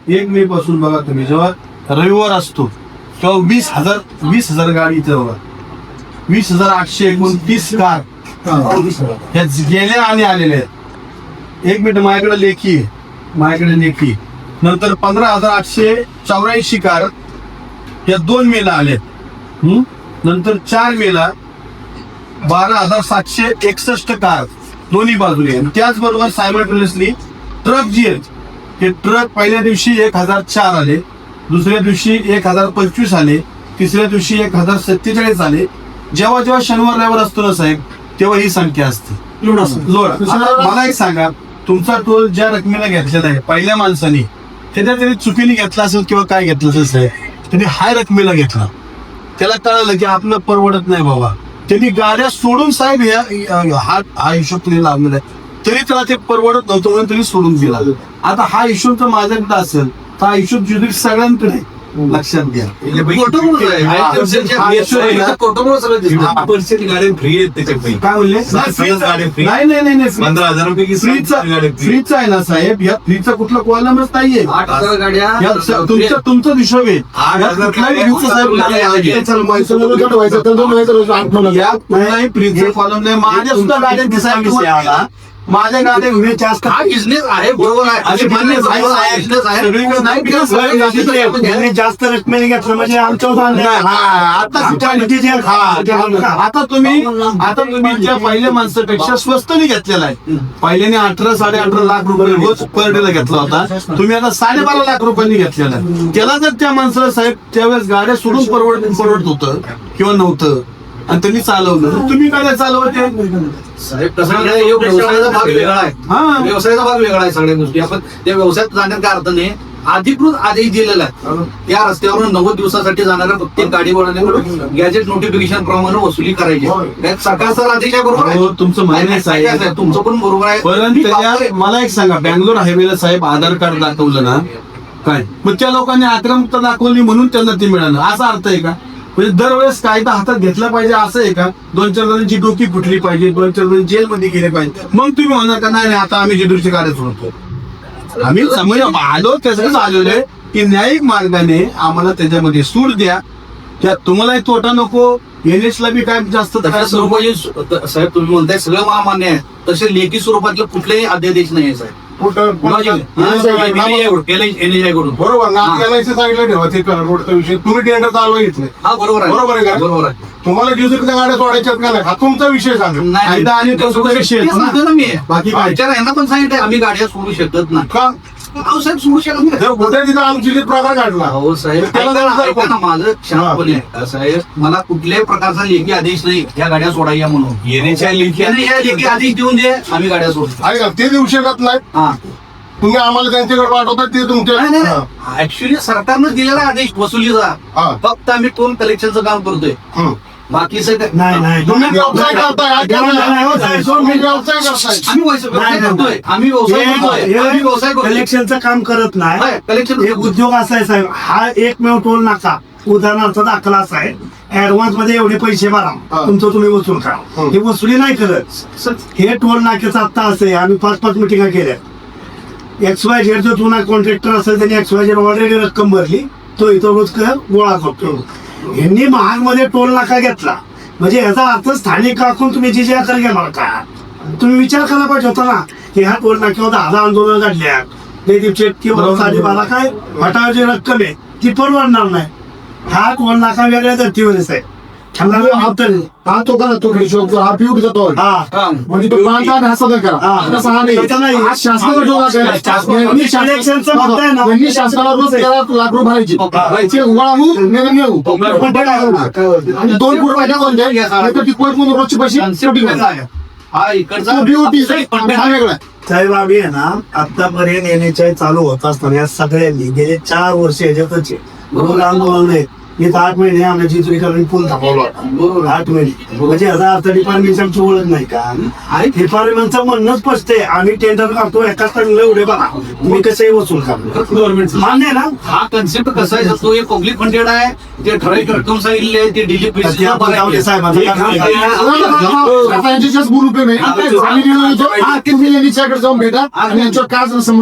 1 मे पासून बघा तुम्ही जेव्हा रविवार असतो तेव्हा 20,000 गाडी इथे बघा. 20,829 कार ह्या गेल्या आणि आलेल्या आहेत. 1 मिनिट माझ्याकडे लेखी आहे. नंतर 15,884 कार या 2 मेला आलेत. नंतर 4 मेला 12,761 कार दोन्ही बाजूने. त्याचबरोबर सायमल्टेनियसली ट्रक जी आहेत हे ट्रक पहिल्या दिवशी 1,004 आले, दुसऱ्या दिवशी 1,025 आले, तिसऱ्या दिवशी 1,047 आले. जेव्हा शनिवार रविवार असतो ना साहेब तेव्हा ही संख्या असते लोड. आता मला एक सांगा, तुमचा टोल ज्या रकमेला घेतलेला आहे पहिल्या माणसाने त्याने चुकीने घेतला असेल किंवा काय घेतलं असेल साहेब, त्यांनी हाय रकमेला घेतला. त्याला कळलं की आपलं परवडत नाही बाबा. त्यांनी गाड्या सोडून साहेब हा हिशोब तुम्ही लावलेला आहे तरी त्याला ते परवडत नव्हतं म्हणून त्यांनी सोडून दिला. आता हा हिशोब जर माझ्याकडे असेल तर हा हिशोब ज्युरी सगळ्यांकडे आहे. लक्षात घ्या. गाड्या फ्री आहेत त्याच्या. काय म्हणले? नाही 15,000 फ्रीचा आहे ना साहेब. या फ्रीचा कुठला कॉलमच नाहीये. 8,000 गाड्या तुमचा हिशोब आहे. कुठलाही फ्रीचा कॉलम नाही. माझ्या सुद्धा गाड्या दिसायला माझ्या गाड्या जास्त हा बिझनेस आहे. बरोबर आहे. जास्त रकमेने घेतलं म्हणजे आता तुम्ही त्या पहिल्या माणसापेक्षा स्वस्तने घेतलेला आहे. पहिल्याने 18-18.5 लाख रुपये रोज पर डेला घेतला होता. तुम्ही आता 12.5 लाख रुपयांनी घेतलेला आहे. त्याला जर त्या माणसाला साहेब त्यावेळेस गाड्या सोडून परवडत होतं किंवा नव्हतं आणि त्यांनी चालवलं, तुम्ही गाड्या चालवते साहेब. तसं व्यवसायाचा भाग वेगळा आहे. व्यवसायाचा भाग वेगळा आहे. सगळ्या गोष्टी आपण त्या व्यवसायात जाण्यात काय अर्थ नाही. अधिकृत आदेश दिलेला आहे. त्या रस्त्यावरून 90 दिवसासाठी जाणाऱ्या प्रत्येक गाडीवाल्याकडून गॅजेट नोटिफिकेशन प्रमाणे वसुली करायची. सरकारचा आदेश आहे. बरोबर आहे. तुमचं मान्य आहे. तुमचं पण बरोबर आहे. परंतु मला एक सांगा, बँगलोर हायवेला साहेब आधार कार्ड दाखवलं ना काय, मग त्या लोकांनी आक्रमकता दाखवली म्हणून त्यांना ते मिळालं असा अर्थ आहे का? म्हणजे दरवेळेस कायदा हातात घेतला पाहिजे असं आहे का? 2-4 जणांची डोकी फुटली पाहिजे, 2-4 जण जेलमध्ये गेले पाहिजे, मग तुम्ही म्हणणार का नाही आता आम्ही जेदूरची गाड्या सोडतो. आम्ही समज आलो त्याच्याच आलेलो आहे की न्यायिक मार्गाने आम्हाला त्याच्यामध्ये सूट द्या. त्या तुम्हालाही तोटा नको, एनएसला बी काय जास्त साहेब तुम्ही म्हणताय सगळं महामान्य आहे. तसे लेखी स्वरूपातले कुठलेही अध्यादेश नाही आहे साहेब. बरोबर ना. आपल्याला सांगितलं ठेवा ते रोडचा विषय. तुम्ही टेंडर चालवा घेतले. हा बरोबर आहे. बरोबर आहे का? बरोबर आहे. तुम्हाला जेजुरीच्या गाड्या सोडायच्यात का नाही हा तुमचा विषय सांगा. आणि तो सुद्धा विषय आहे ना. मी बाकी काय यांना पण सांगितलंय आम्ही गाड्या सोडू शकत नाही. का? अहो साहेब सोडू शकत नाही. जर कुठे तिथं आमची प्रकार काढला. हो साहेब ऐका ना माझं क्षणापणे साहेब मला कुठल्याही प्रकारचा लेखी आदेश नाही या गाड्या सोडायच्या म्हणून. येण्याच्या लेखी आदेश देऊन दे आम्ही गाड्या सोडतो. ऐका ते देऊ शकत नाही. हा तुम्ही आम्हाला त्यांच्याकडे पाठवतात ते तुमच्या ऍक्च्युली सरकारनं दिलेला आदेश वसुलीचा. फक्त आम्ही टोल कलेक्शनचं काम करतोय. बाकीचं नाही तुम्ही व्यवसाय करताय. तुम्ही व्यवसाय करताय. आम्ही व्यवसाय करतोय. कलेक्शनचं काम करत नाही. कलेक्शन एक उद्योग असा आहे साहेब, हा एकमेव टोल नाका उदाहरणार्थ दाखला असा आहे. ऍडव्हान्स मध्ये एवढे पैसे भरा तुमचं तुम्ही वसूल करा. हे वसुली नाही करत. हे टोल नाक्याचं आता असं आहे. आम्ही 5-5 मिटिंगा केल्या. XYZ जो जुना कॉन्ट्रॅक्टर असेल त्यांनी XYZ ऑलरेडी रक्कम भरली, तो इथं रोज गोळा करतो. यांनी महागमध्ये टोल नाका घेतला म्हणजे याचा अर्थ स्थानिक राखून तुम्ही जी कर घेणार का? तुम्ही विचार करायला पाहिजे होता ना की ह्या टोल नाक्यावर 10 आंदोलन काढल्या किंवा साडेबारा काय हटावाची रक्कम आहे ती परवडणार नाही. हा टोल नाका वेगळ्या धर्तीवरच आहे. हा तो करा तो हिशोब हा पिऊचा टोल म्हणजे तो बांधता हा सदर करा तसा हा नाही. हा शासनाचा टोल आहे. यांनी शासनाला रोज 13 लाख रुपये भरायचे. उघडाहू नेऊ आणि 2 कोटी पाहिजे कोणत्या कोण रोजची पैसे हा इकडचा हा वेगळा. साहेब आम्ही आहे ना आतापर्यंत NHI चालू होत असताना या सगळ्यांनी गेले 4 वर्ष याच्यातच रोज आंदोलन आहेत. इथं 8 महिने आम्ही चित्रीकरण पूल थांबवला. 8 महिने म्हणजे याचा अर्थ डिपार्टमेंटची ओळख नाही का? आणि डिपार्टमेंटचं म्हणणं स्पष्ट आहे आम्ही टेंडर करतो एकाच टाइमला एवढे बघा तुम्ही कसंही वसूल करतो. गव्हर्नमेंट मान्य आहे ना. हा कन्सेप्ट कसा आहे तो एक पब्लिक फंडेड आहे. ते ठराविक रक्कम सांगितली आहे ते डिलीट गुरु पे नाही. जाऊन भेटा आणि यांच्यावर काय समोर